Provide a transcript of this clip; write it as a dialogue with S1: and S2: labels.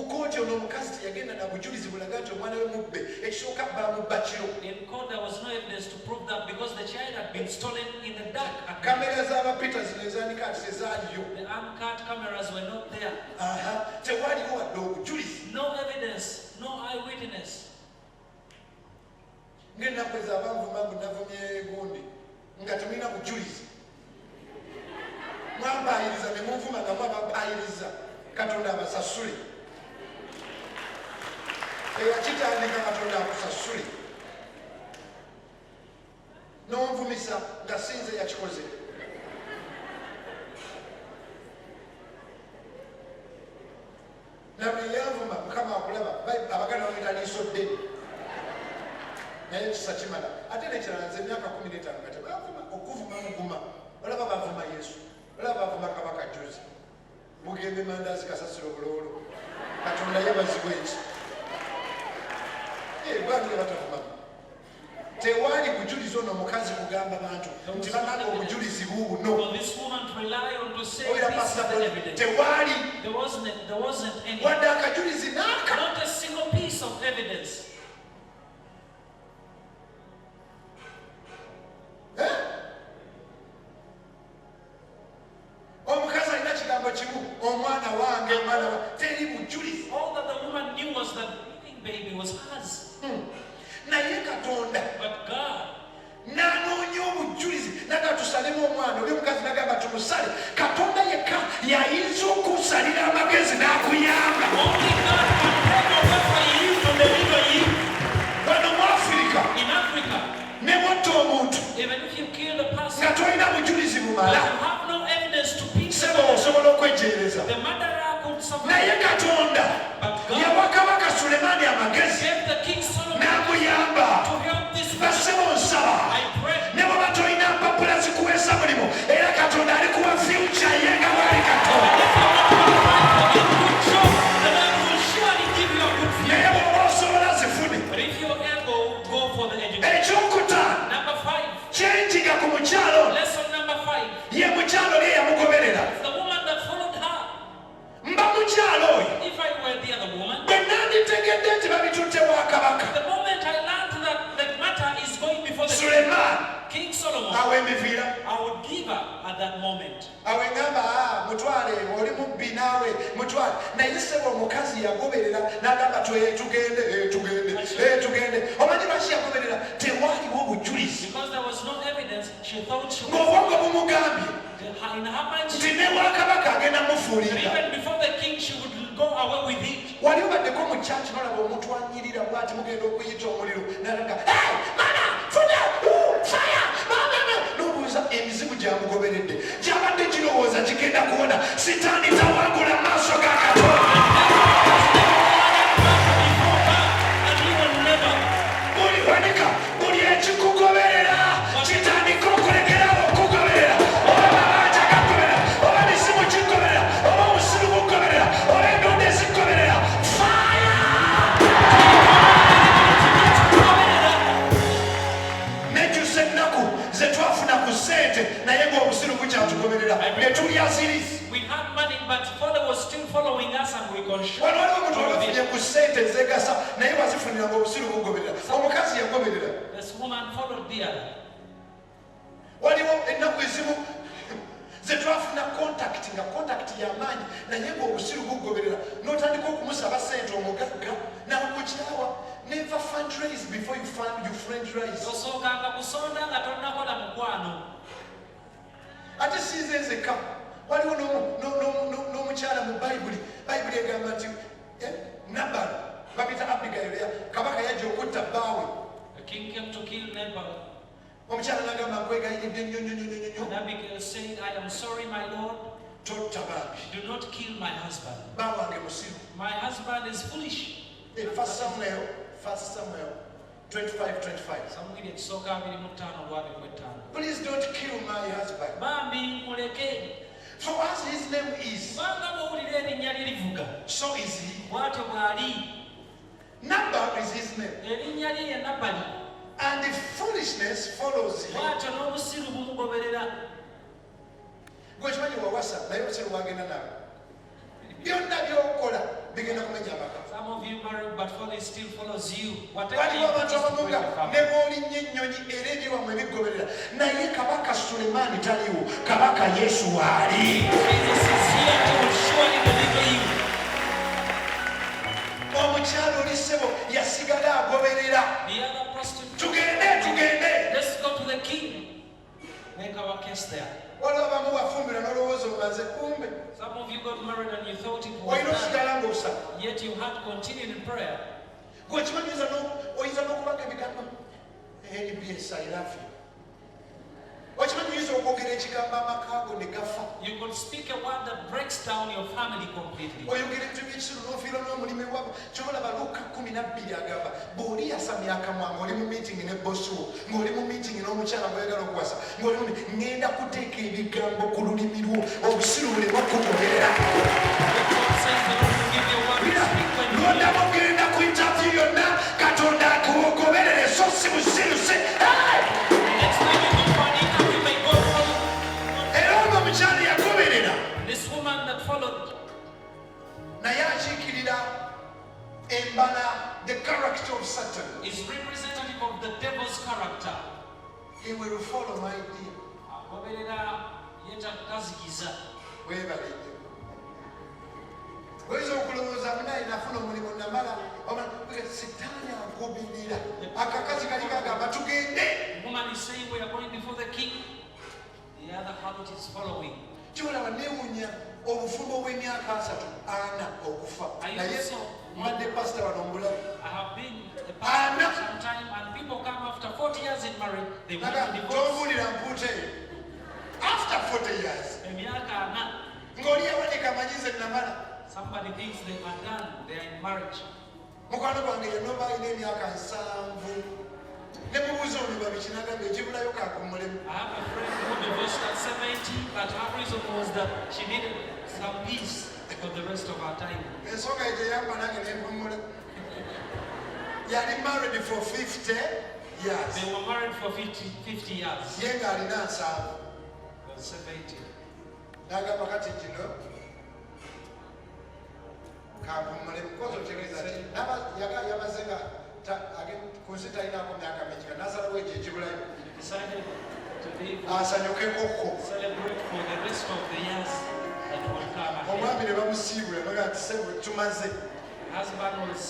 S1: kooti ono omukazi teyagenda na bujulizi bulaga nti omwana we mubbe ekisooka baamubba kiro.
S2: In court there was no evidence to prove that because the child had been stolen in the dark.
S1: Kamera z'abapita zino ezandika ati tezaaliyo.
S2: The uncut cameras were not there.
S1: Tewaliwo wadde obujulizi.
S2: No evidence, no eyewitness.
S1: Ng'ennaku ezo abanvuma mbu navumye gundi nga temulina bujulizi. Mwambaayiriza ne munvuma nga mwabaayiriza Katonda abasasule. Eyakitandika Katonda akusasule. N'onvumisa nga sinze yakikoze. Nabwe yanvuma Mukama akulaba abaganda bamuyita liiso ddene. Naye kisa kimala. Ate nekirala nze emyaka 15 nga tebavuma okuvuma muguma. Olaba bavuma Yesu. Olaba bavuma Kabaka Juzi. Mugembe mandazi kasasiro bulolo. Katonda yabazibwe eki. Bwani batavuma. Tewali bujulizi ono omukazi kugamba bantu nti banaga obujulizi buuno.
S2: For this woman to rely on to say this is the evidence.
S1: Tewali.
S2: There wasn't any.
S1: Wadde akajulizi n'aka.
S2: Not a single piece of evidence.
S1: Omukazi alina kigambo kimu omwana wange omwana teri bujulizi.
S2: All that the woman knew was that the living baby was hers.
S1: Naye Katonda
S2: But God
S1: n'anoonya obujulizi naga tusalemu omwana oli omukazi nagamba tumusale. Katonda yekka yayinza okusalira amagezi n'akuyamba.
S2: only God can take over for you to deliver you.
S1: Wano mu Afirika
S2: In Africa,
S1: ne bwotta omuntu
S2: even if you kill a person,
S1: nga tolina bujulizi
S2: but you
S1: bumala
S2: have no evidence to piece
S1: sebo osobola okwejeereza.
S2: the murderer could survive.
S1: Naye Katonda
S2: But God
S1: yawa Kabaka Sulemaani amagezi
S2: gave the king Solomon
S1: n'amuyamba.
S2: to help this man.
S1: Basebo nsaba
S2: I pray
S1: ne bw'oba tolina mpapula zikuweesa mulimu era Katonda ali kuwa future ye nga bw'ali Katonda.
S2: good job, the Lord will surely give you a good
S1: Naye
S2: future.
S1: bw'oba osobola zifune.
S2: But if you're able, go for the education.
S1: Ekyokutaano
S2: Number 5,
S1: kyenjiga ku mukyalo ono
S2: lesson number 5.
S1: ye mukyalo oli eyamugoberera.
S2: The woman that followed her.
S1: Mba mukyalo oyo
S2: If I were the other woman,
S1: bwe nanditegedde nti babitutte wa kabaka
S2: the moment I learned that the matter is going before the
S1: Sulemaani
S2: King Solomon,
S1: awo emiviira
S2: I would give her at that moment.
S1: awo eŋŋamba mutwale oli mubbi naawe mutwale. Naye sebo omukazi yagoberera n'agamba tugende. Omanyi lwaki yagoberera? Tewaliwo bujulizi.
S2: Because there was no evidence, she thought she was.
S1: Ng'obwongo bumugambye
S2: In her mind,
S1: nti ne bwakabaka agenda mufuulira.
S2: even before the king, she would go away with it.
S1: Wali obaddeko mu kyaki nolaba omuntu anyirira bw'ati mugenda okuyita omuliro n'alaga mana funa faya n'obuuza emizimu gyamugoberedde gyabadde kirowooza kigenda kuwona sitaani tawangula maaso ga Katonda.
S2: And he will never.
S1: Buli wanika buli ekikugoberera kitandika okulegerawo okugoberera oba mabanja gagoberera oba misimu kigoberera oba obusiru bugoberera oba endonda ezigoberera faya. Nejjusa ennaku ze twafuna ku ssente naye ng'obusiru bukyatugoberera ne tulya zirizi.
S2: We had money, but Father was still following us, and we consumed.
S1: Wano waliwo omuntu olafunye ku ssente ezegasa naye wazifunira ng'obusiru bugoberera. Omukazi yagoberera.
S2: This woman followed the other.
S1: Waliwo ennaku ezimu ze twafuna contact nga contact y'amaanyi naye ng'obusiru bugoberera n'otandika okumusaba ssente omugagga n'akukyawa. Never fundraise before you fundraise.
S2: Tosookanga kusonda nga tonnakola mukwano.
S1: Ate sinze nzekka waliwo n'omukyala mu bayibuli egamba nti Nabali babita Abigaili kabaka yajja okutta bbaawe.
S2: The king came to kill Nabal.
S1: Omukyala n'agamba nkwegayiridde nnyo.
S2: And Abigail said, I am sorry, my lord.
S1: Totta bambi.
S2: Do not kill my husband.
S1: Baawange musiru.
S2: My husband is foolish.
S1: 1 Samuel 25:25.
S2: Samwiri ekisooka 25:25.
S1: Please don't kill my husband.
S2: Bambi muleke.
S1: For us his name is.
S2: Kubanga bw'owulira erinnya lirivuga.
S1: So is he.
S2: Bw'atyo bw'ali.
S1: Nabal is his name.
S2: Erinnya lye ye Nabali.
S1: And the foolishness follows him.
S2: Bw'atyo n'obusiru bumugoberera.
S1: Gwe kimanyi wawasa naye obusiru bwagenda nawe. Byonna by'okola bigenda kumenya amaka.
S2: Some of you married, but folly still follows you. Whatever
S1: Waliwo
S2: you do
S1: abantu
S2: is to
S1: abamu
S2: break
S1: nga
S2: the family.
S1: ne bw'olinnyo ennyonyi era ebyewamwe bigoberera naye kabaka Sulemaani taliwo, kabaka Yesu waali.
S2: Jesus is here to surely deliver you.
S1: Omukyalo oli ssebo yasigala agoberera.
S2: The other prostitute.
S1: Tugende.
S2: Let's go to the king. Make our case there.
S1: Waliwo abamu wafumbira n'olowooza omaze kumbe.
S2: Some of you got married and you thought it was
S1: Olina
S2: done.
S1: osigala ng'osaba.
S2: Yet you had to continue in prayer.
S1: Gwe kimanyi oyinza n'okubanga ebigambo NBS I love you. Okimanyi oyinza okwogera ekigambo amakaago ne gafa.
S2: You could speak a word that breaks down your family completely.
S1: Oyogera ebintu by'ekisiru n'ofiira n'omulimu wabo kyolaba Luka 12 agamba bw'oli yasamya akamwa ng'oli mu meeting ne bosi wo ng'oli mu meeting n'omukyala gw'oyagala okuwasa ng'oli mu ngenda kuteeka ebigambo ku lulimi lwo obusiru bulema kugoberera.
S2: God says the Lord will give you a word to speak when you
S1: Lwonna mugenda ku interview yonna Katonda akugoberere so si busiruse.
S2: next time you go for an interview, may God follow.
S1: Era ono omukyala yagoberera
S2: This woman that followed
S1: naye akiikirira embala the character of Satan.
S2: is representative of the devil's character.
S1: He will follow my dear.
S2: Agoberera yetakazikiza.
S1: Weebale nnyo. Oyinza okulowooza munaye nafuna omulimu namala sitaani agoberera akakazi kali kagamba tugende.
S2: The woman is saying we are going before the king. The other habit is following.
S1: Kyolaba neewuunya obufumbo bw'emyaka 4 okufa naye mwadde pasita wano omulamu
S2: I have been a pastor for some time, and people come after 40 years in marriage, they want to divorce.
S1: tobuulira mpuute after 40 years
S2: Emyaka ana.
S1: ng'oli yawanika amanyize namala.
S2: Somebody thinks they are done, they are in marriage.
S1: Mukwano gwange yenooba alina emyaka 7 ne mubuuza oluba bikinagamba ekibulayo kakumulemu.
S2: I have a friend who divorced at 70, but her reason was that she needed some peace for the rest of her time.
S1: Ensonga ye teyamba nange nempumula. Yali married for 50 years.
S2: They were married for 50 years.
S1: Ye ng'alina 7.
S2: Was 70.
S1: N'agamba kati kino kampumule mukozi otegeeza nti yamaze nga ku nsi talinaako myaka mingi nga n'asalawo ekyo ekibulayo
S2: He decided to live,
S1: asanyukekokko.
S2: celebrate for the rest of the years that will come ahead.
S1: Omwami ne bamusiibula baga nti sebo tumaze.
S2: Husband was